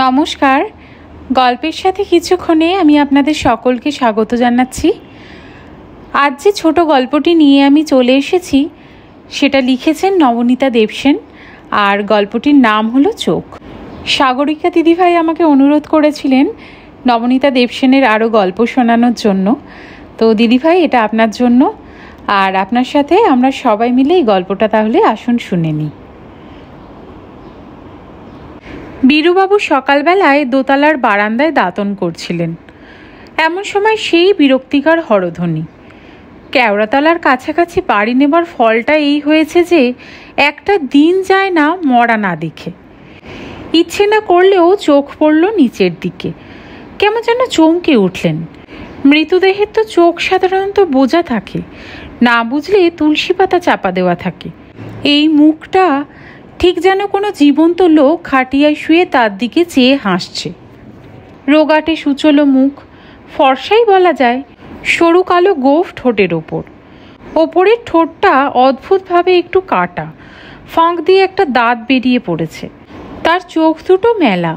নমস্কার। গল্পের সাথে কিছুক্ষণে আমি আপনাদের সকলকে স্বাগত জানাচ্ছি। আজ যে ছোট গল্পটি নিয়ে আমি চলে এসেছি সেটা লিখেছেন নবনীতা দেবসেন, আর গল্পটির নাম হলো চোখ। সাগরিকা দিদিভাই আমাকে অনুরোধ করেছিলেন নবনীতা দেবসেনের আরও গল্প শোনানোর জন্য। তো দিদিভাই, এটা আপনার জন্য, আর আপনার সাথে আমরা সবাই মিলে এই গল্পটা তাহলে আসুন শুনে নিই। বীরুবাবু সকালবেলায় দোতলার বারান্দায় দাঁতন করছিলেন। এমন সময় সেই বিরক্তিকর হরধ্বনি। কেওড়াতলার কাছাকাছি বাড়ি নেবার ফলটা এই হয়েছে যে একটা দিন যায় না মরা না দেখে। ইচ্ছে না করলেও চোখ পড়ল নিচের দিকে। কেমন যেন চমকে উঠলেন। মৃতদেহের তো চোখ সাধারণত বোঝা থাকে, না বুঝলে তুলসী পাতা চাপা দেওয়া থাকে। এই মুখটা ঠিক যেন কোনো জীবন্ত লোক খাটিয়ায় শুয়ে তার দিকে চেয়ে হাসছে। রোগাটে সুচলো মুখ, ফর্সাই বলা যায়, সরু কালো গোঁফ ঠোঁটের ওপরের ঠোঁটটা অদ্ভুতভাবে একটু কাটা, ফাঁক দিয়ে একটা দাঁত বেরিয়ে পড়েছে। তার চোখ দুটো মেলা,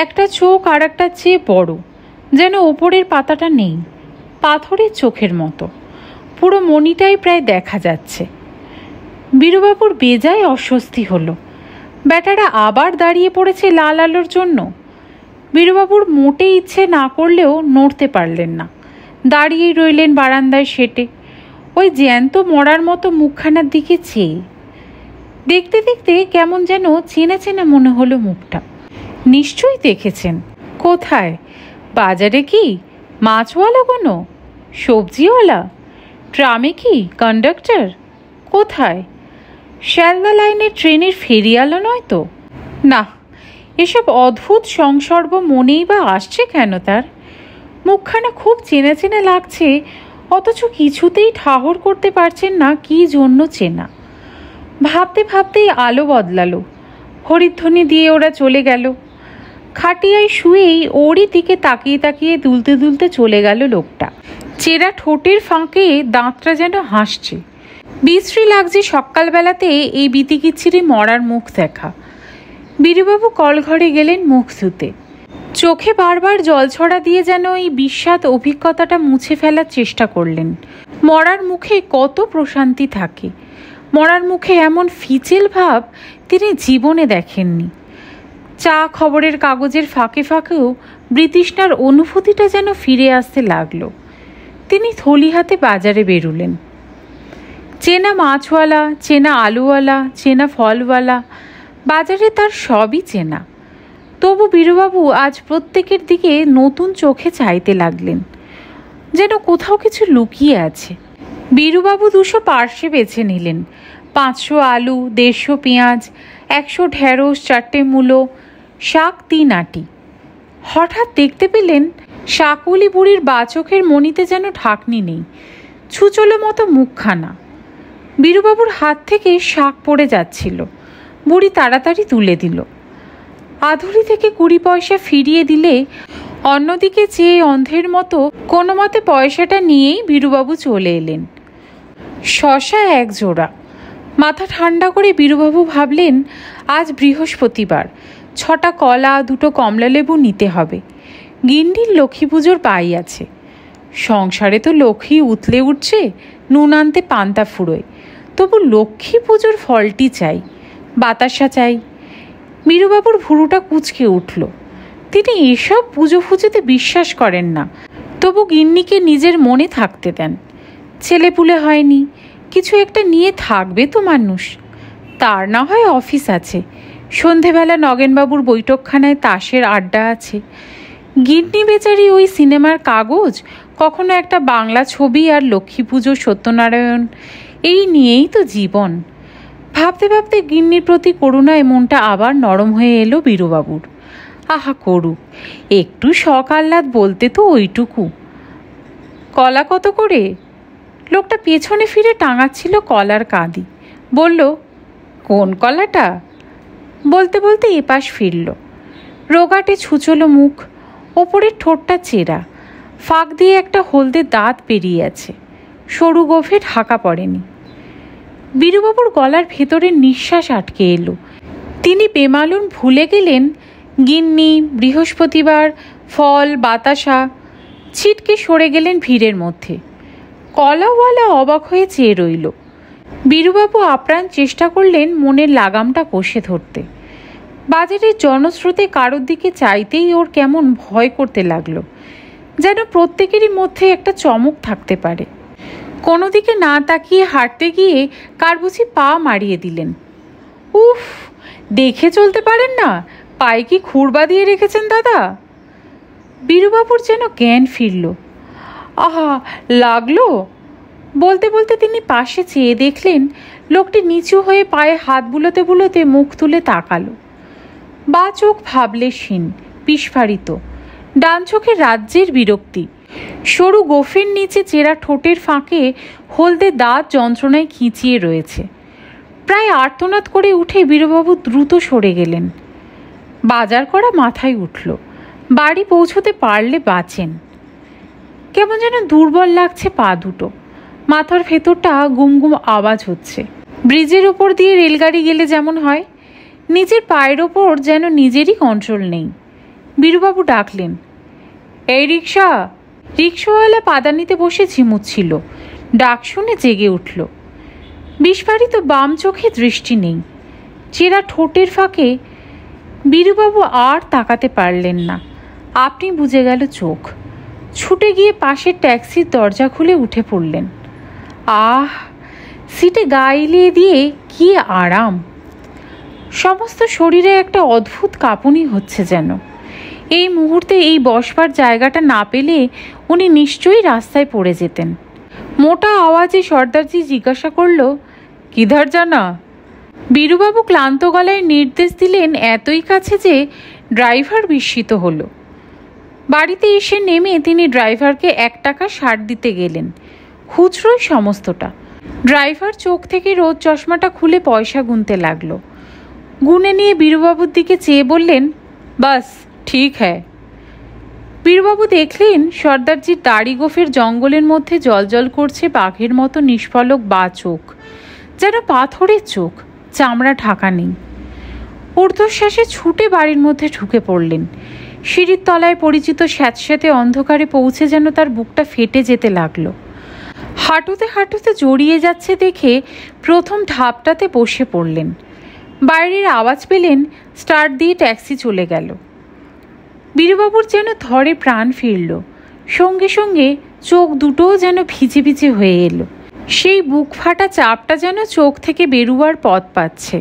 একটা চোখ আর একটা চেয়ে বড়, যেন ওপরের পাতাটা নেই, পাথরের চোখের মতো। পুরো মণিটাই প্রায় দেখা যাচ্ছে। বীরুবাবুর বেজায় অস্বস্তি হলো। ব্যাটারা আবার দাঁড়িয়ে পড়েছে লাল আলোর জন্য। বীরুবাবুর মোটে ইচ্ছে না করলেও নড়তে পারলেন না, দাঁড়িয়েই রইলেন বারান্দায় সেটে, ওই জ্যান্ত মরার মতো মুখখানার দিকে চেয়ে। দেখতে দেখতে কেমন যেন চেনা চেনা মনে হলো মুখটা। নিশ্চয়ই দেখেছেন। কোথায়? বাজারে কি মাছওয়ালা, কোনো সবজিওয়ালা, ট্রামে কি কন্ডাক্টর? কোথায়? শিয়ালদা লাইনের ট্রেনের ফেরিওয়ালা নয় তো? না, এসব অদ্ভুত সংসর্গ মনেই বা আসছে কেন তার? মুখখানা খুব চেনা চেনা লাগছে, অথচ কিছুতেই ঠাহর করতে পারছেন না কি জন্য চেনা। ভাবতে ভাবতেই আলো বদলালো। হরিধ্বনি দিয়ে ওরা চলে গেল। খাটিয়ায় শুয়েই ওরই দিকে তাকিয়ে তাকিয়ে দুলতে দুলতে চলে গেল লোকটা। চেরা ঠোঁটের ফাঁকে দাঁতটা যেন হাসছে। বিশ্রী লাগছে সকালবেলাতে এই বিতিকিচ্ছিরি মরার মুখ দেখা। বীরুবাবু কলঘরে গেলেন মুখ ধুতে। চোখে বারবার জল ছড়া দিয়ে যেন এই বিস্বাদ অভিজ্ঞতাটা মুছে ফেলার চেষ্টা করলেন। মরার মুখে কত প্রশান্তি থাকে, মরার মুখে এমন ফিচেল ভাব তিনি জীবনে দেখেননি। চা খবরের কাগজের ফাঁকে ফাঁকেও বৃতৃষ্ণার অনুভূতিটা যেন ফিরে আসতে লাগলো। তিনি থলি হাতে বাজারে বেরুলেন। চেনা মাছওয়ালা, চেনা আলুওয়ালা, চেনা ফলওয়ালা, বাজারে তার সবই চেনা। তবু বীরুবাবু আজ প্রত্যেকের দিকে নতুন চোখে চাইতে লাগলেন, যেন কোথাও কিছু লুকিয়ে আছে। বীরুবাবু 200 পার্সে বেছে নিলেন। 500 আলু, 150 পেঁয়াজ, 100 ঢেঁড়স, 4টে মূলো, শাক 3 আটি। হঠাৎ দেখতে পেলেন শাকুলি বুড়ির বাচকের মণিতে যেন ঢাকনি নেই, ছুচলো মতো মুখখানা। বীরুবাবুর হাত থেকে শাক পড়ে যাচ্ছিল। বুড়ি তাড়াতাড়ি তুলে দিল। আধুলি থেকে 20 পয়সা ফিরিয়ে দিলে অন্যদিকে চেয়ে অন্ধের মতো কোনো মতে পয়সাটা নিয়েই বীরুবাবু চলে এলেন। শশা 1 জোড়া। মাথা ঠান্ডা করে বীরুবাবু ভাবলেন, আজ বৃহস্পতিবার, 6টা কলা, 2টো কমলালেবু নিতে হবে। গিন্ডির লক্ষ্মী পুজোর পাই আছে। সংসারে তো লক্ষ্মী উতলে উঠছে, নুন আনতে পান্তা ফুরোয়, তবু লক্ষ্মী পুজোর ফলটি চাই, বাতাসা চাই। বীরুবাবুর ভুরুটা কুঁচকে উঠল। তিনি এসব পুজো ফুজোতে বিশ্বাস করেন না, তবু গিন্নিকে নিজের মনে থাকতে দেন। ছেলেপুলে হয়নি, কিছু একটা নিয়ে থাকবে তো মানুষ। তার না হয় অফিস আছে, সন্ধেবেলা নগেনবাবুর বৈঠকখানায় তাসের আড্ডা আছে। গিন্নি বেচারি ওই সিনেমার কাগজ, কখনো একটা বাংলা ছবি, আর লক্ষ্মী পুজো, সত্যনারায়ণ, এই নিয়েই তো জীবন। ভাবতে ভাবতে গিন্নির প্রতি করুণায় মনটা আবার নরম হয়ে এলো বীরুবাবুর। আহা করুক, একটু শখ আহ্লাদ বলতে তো ওইটুকু। কলা কত করে? লোকটা পেছনে ফিরে টাঙাচ্ছিল কলার কাঁদি। বলল, কোন কলাটা? বলতে বলতে এপাশ ফিরল। রোগাটে ছুচলো মুখ, ওপরের ঠোঁটটা চেরা, ফাঁক দিয়ে একটা হলদে দাঁত বেরিয়ে আছে, সরু গোঁফে ঢাকা পড়েনি। বীরুবাবুর গলার ভেতরে নিঃশ্বাস আটকে এলো। তিনি বেমালুম ভুলে গেলেন গিন্নি, বৃহস্পতিবার, ফল, বাতাসা ছিটকে সরে গেলেন ভিড়ের মধ্যে। কলাওয়ালা অবাক হয়ে চেয়ে রইল। বীরুবাবু আপ্রাণ চেষ্টা করলেন মনের লাগামটা কষে ধরতে। বাজারের জনস্রোতে কারোর দিকে চাইতেই ওর কেমন ভয় করতে লাগলো, যেন প্রত্যেকেরই মধ্যে একটা চমক থাকতে পারে। কোনো দিকে না তাকিয়ে হাঁটতে গিয়ে কার বুঝি পা মারিয়ে দিলেন। উফ, দেখে চলতে পারেন না? পায়ে কি খুর বাঁধিয়ে রেখেছেন দাদা? বীরুবাবুর যেন জ্ঞান ফিরল। আহা, লাগলো! বলতে বলতে তিনি পাশে চেয়ে দেখলেন লোকটি নিচু হয়ে পায়ে হাত বুলোতে বুলোতে মুখ তুলে তাকালো। বা চোখ ভাবলেশহীন, বিস্ফারিত, ডান চোখে রাজ্যের বিরক্তি। সরু গোফের নিচে চেরা ঠোঁটের ফাঁকে হলদে দাঁত যন্ত্রণায় খিঁচিয়ে রয়েছে। প্রায় আর্তনাদ করে উঠে বীরবাবু দ্রুত সরে গেলেন। বাজার করা মাথায় উঠল। বাড়ি পৌঁছতে পারলে বাঁচেন। কেমন যেন দুর্বল লাগছে পা দুটো। মাথার ভেতরটা গুমগুম আওয়াজ হচ্ছে। ব্রিজের ওপর দিয়ে রেলগাড়ি গেলে যেমন হয়, নিজের পায়ের ওপর যেন নিজেরই কন্ট্রোল নেই। বীরুবাবু ডাকলেন, এই রিক্সা! রিক্সাওয়ালা পাদানিতে বসে ঝিমুচ্ছিল। ডাক শুনে জেগে উঠল। বিস্ফারিত বাম চোখে দৃষ্টি নেই, চেরা ঠোঁটের ফাঁকে। বীরুবাবু আর তাকাতে পারলেন না। আপনি বুঝে গেল চোখ। ছুটে গিয়ে পাশের ট্যাক্সির দরজা খুলে উঠে পড়লেন। আহ, সিটে গা এলিয়ে দিয়ে কি আরাম! সমস্ত শরীরে একটা অদ্ভুত কাঁপুনি হচ্ছে যেন। এই মুহূর্তে এই বসবার জায়গাটা না পেলে উনি নিশ্চয়ই রাস্তায় পড়ে যেতেন। মোটা আওয়াজে সর্দারজি জিজ্ঞাসা করল, কিধার জানা? বীরুবাবু ক্লান্ত গলায় নির্দেশ দিলেন এতই কাছে যে ড্রাইভার বিস্মিত হলো। বাড়িতে এসে নেমে তিনি ড্রাইভারকে 1 টাকা 60 দিতে গেলেন। খুচরোই সমস্তটা। ড্রাইভার চোখ থেকে রোদ চশমাটা খুলে পয়সা গুনতে লাগলো। গুনে নিয়ে বীরুবাবুর দিকে চেয়ে বললেন, বাস ঠিক হ্যাঁ। বীরবাবু দেখলেন সর্দারজির দাড়ি গোফের জঙ্গলের মধ্যে জলজল করছে বাঘের মতো নিষ্ফলক বা চোখ, যেন পাথরের চোখ, চামড়া ঢাকা নেই। ঊর্ধ্বশ্বাসে ছুটে বাড়ির মধ্যে ঢুকে পড়লেন। সিঁড়ির তলায় পরিচিত স্যাঁতস্যাঁতে অন্ধকারে পৌঁছে যেন তার বুকটা ফেটে যেতে লাগলো। হাঁটুতে হাঁটুতে জড়িয়ে যাচ্ছে দেখে প্রথম ধাপটাতে বসে পড়লেন। বাইরের আওয়াজ পেলেন, স্টার্ট দিয়ে ট্যাক্সি চলে গেল। বীরবাবুর যেন ধরে প্রাণ ফিরল। সঙ্গে সঙ্গে চোখ দুটোও যেন ভিজে ভিজে হয়ে এলো। সেই বুক ফাটা চাপটা যেন চোখ থেকে বেরুবার পথ পাচ্ছে।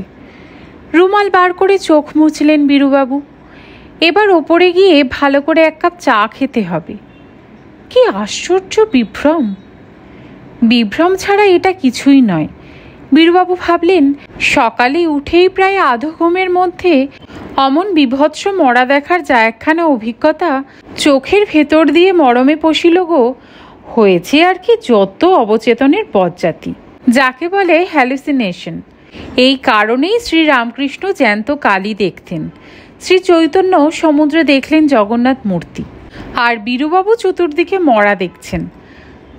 রুমাল বার করে চোখ মুছলেন বীরুবাবু। এবার ওপরে গিয়ে ভালো করে 1 কাপ চা খেতে হবে। কি আশ্চর্য বিভ্রম! বিভ্রম ছাড়া এটা কিছুই নয়। বীরবাবু ভাবলেন, সকালে উঠেই প্রায় আধো ঘুমের মধ্যে অমন বিভৎস মরা দেখার যা একখানা অভিজ্ঞতা চোখের ভেতর দিয়ে মরমে পশিল গো, হয়েছে আর কি যত অবচেতনের বজ্জাতি, যাকে বলে হ্যালুসিনেশন। এই কারণেই শ্রীরামকৃষ্ণ জ্যান্ত কালী দেখতেন, শ্রী চৈতন্য সমুদ্রে দেখলেন জগন্নাথ মূর্তি, আর বীরুবাবু চতুর্দিকে মরা দেখছেন।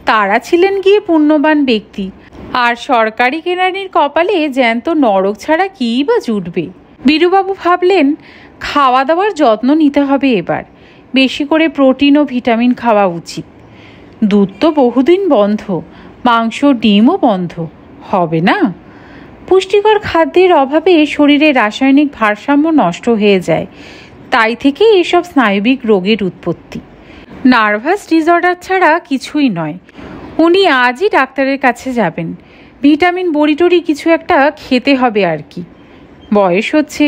তারা ছিলেন গিয়ে পুণ্যবান ব্যক্তি, আর সরকারি কেরানির কপালে জ্যান্ত নরক ছাড়া কী বা জুটবে। বীরুবাবু ভাবলেন, খাওয়া দাওয়ার যত্ন নিতে হবে এবার। বেশি করে প্রোটিন ও ভিটামিন খাওয়া উচিত। দুধ তো বহুদিন বন্ধ, মাংস ডিমও বন্ধ, হবে না? পুষ্টিকর খাদ্যের অভাবে শরীরে রাসায়নিক ভারসাম্য নষ্ট হয়ে যায়, তাই থেকে এসব স্নায়বিক রোগের উৎপত্তি। নার্ভাস ডিসঅর্ডার ছাড়া কিছুই নয়। উনি আজই ডাক্তারের কাছে যাবেন। ভিটামিন বড়িটড়ি কিছু একটা খেতে হবে আর কি। বয়স হচ্ছে,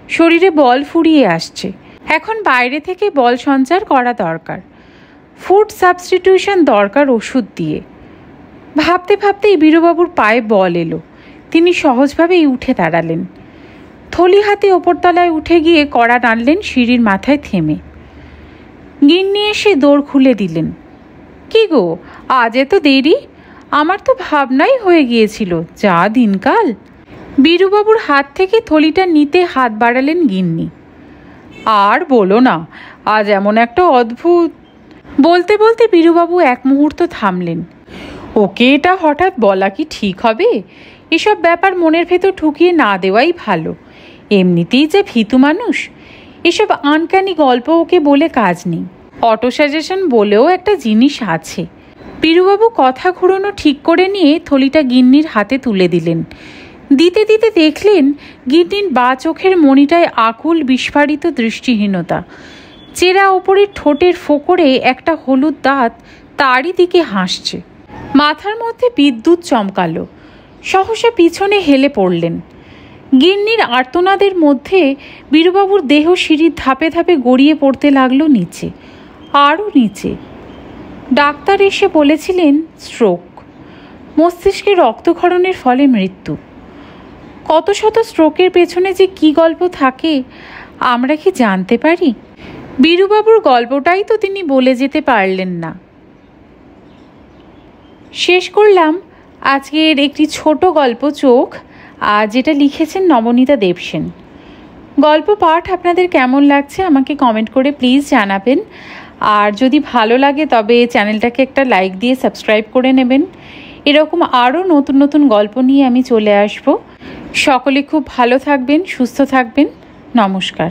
শরীরে বল ফুরিয়ে আসছে। এখন বাইরে থেকে বল সঞ্চার করা দরকার। ফুড সাবস্টিটিউশন দরকার ওষুধ দিয়ে। ভাবতে ভাবতেই বীরবাবুর পায়ে বল এলো। তিনি সহজভাবেই উঠে দাঁড়ালেন। থলি হাতে ওপরতলায় উঠে গিয়ে কড়া টানলেন সিঁড়ির মাথায় থেমে। গিন্নি এসে দৌড় খুলে দিলেন। কি গো, আজ এত দেরি? আমার তো ভাবনাই হয়ে গিয়েছিল, যা দিনকাল। বীরুবাবুর হাত থেকে থলিটা নিতে হাত বাড়ালেন গিন্নি। আর বলো না, আজ এমন একটা অদ্ভুত। বলতে বলতে বীরুবাবু এক মুহূর্ত থামলেন। ওকে এটা হঠাৎ বলা কি ঠিক হবে? এসব ব্যাপার মনের ভেতর ঠুকিয়ে না দেওয়াই ভালো। এমনিতেই যে ভীতু মানুষ, এসব আনক্যানি গল্প ওকে বলে কাজ নেই। অটো সাজেশন বলেও একটা জিনিস আছে। বীরুবাবু কথা ঘুরোনো ঠিক করে নিয়ে থলিটা গিন্নির হাতে তুলে দিলেন। দিতে দিতে দেখলেন গিন্নির বা চোখের মণিটায় আকুল বিস্ফারিত দৃষ্টিহীনতা। চেরা ওপরের ঠোঁটের ফোকরে একটা হলুদ দাঁত তারই দিকে হাসছে। মাথার মধ্যে বিদ্যুৎ চমকালো। সহসা পিছনে হেলে পড়লেন। গিন্নির আর্তনাদের মধ্যে বীরুবাবুর দেহ সিঁড়ির ধাপে ধাপে গড়িয়ে পড়তে লাগলো নিচে, আরও নিচে। ডাক্তার এসে বলেছিলেন স্ট্রোক, মস্তিষ্কে রক্তক্ষরণের ফলে মৃত্যু। কত শত স্ট্রোকের পেছনে যে কী গল্প থাকে আমরা কি জানতে পারি? বীরুবাবুর গল্পটাই তো তিনি বলে যেতে পারলেন না। শেষ করলাম আজকের একটি ছোট গল্প চোখ, যেটা লিখেছেন নবনীতা দেবসেন। গল্প পাঠ আপনাদের কেমন লাগছে আমাকে কমেন্ট করে প্লিজ জানাবেন। আর যদি ভালো লাগে তবে চ্যানেলটাকে একটা লাইক দিয়ে সাবস্ক্রাইব করে নেবেন। এরকম আরও নতুন নতুন গল্প নিয়ে আমি চলে আসব। সকলে খুব ভালো থাকবেন, সুস্থ থাকবেন। নমস্কার।